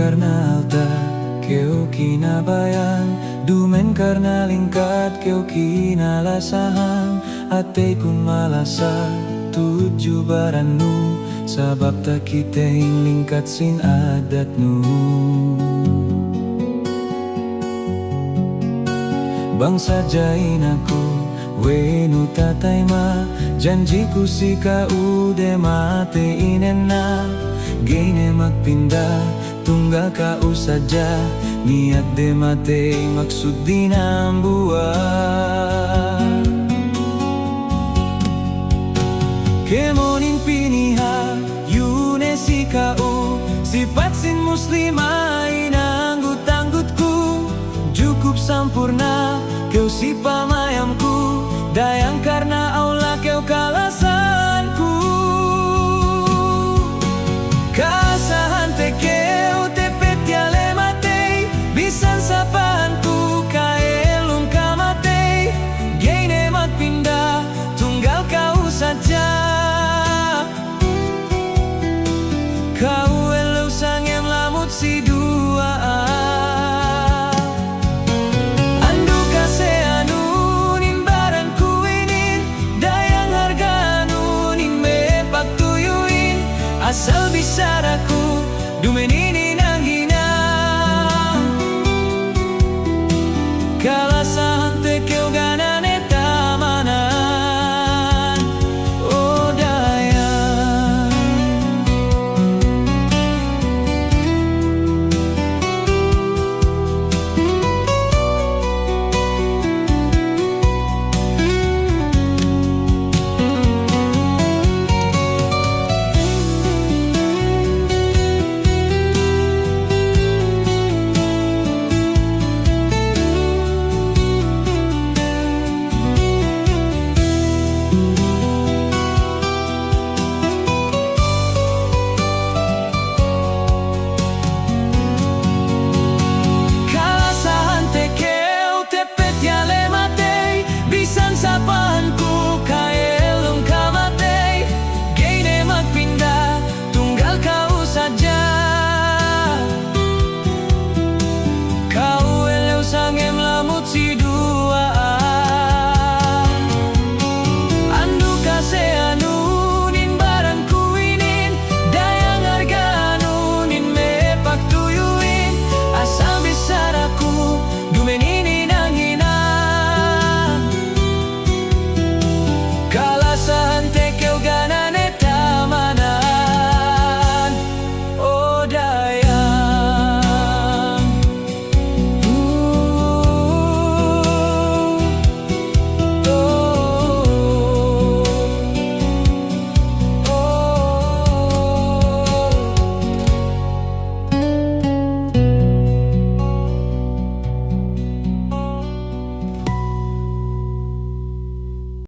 karena alta keo kinabayan, dumen karena lingkat keo kinalasahan. Ate kun malasa tuju baranu, sabab tak kiteng lingkat sin adatnu. Bangsa jain aku wenu tataima, janjiku si kau de mate inena. Gene magpindah tunggal kau saja, niat de mate maksud dinambuah. Kemonin piniha yune si kau, sifat sin muslimah inanggut-anggutku. Cukup sampurna kau si pamayamku, dayang karena Allah kau kalasanku. Kasahan te keu te petiale matei, bisan sapahanku kaelum kamatei. Gene magpindah tunggal kau saja, kau elu sangem lamut si dua. Andu kase anunin baranku inin, dayang harga anunin mepak tuyuin. Asal bisaraku dumen ini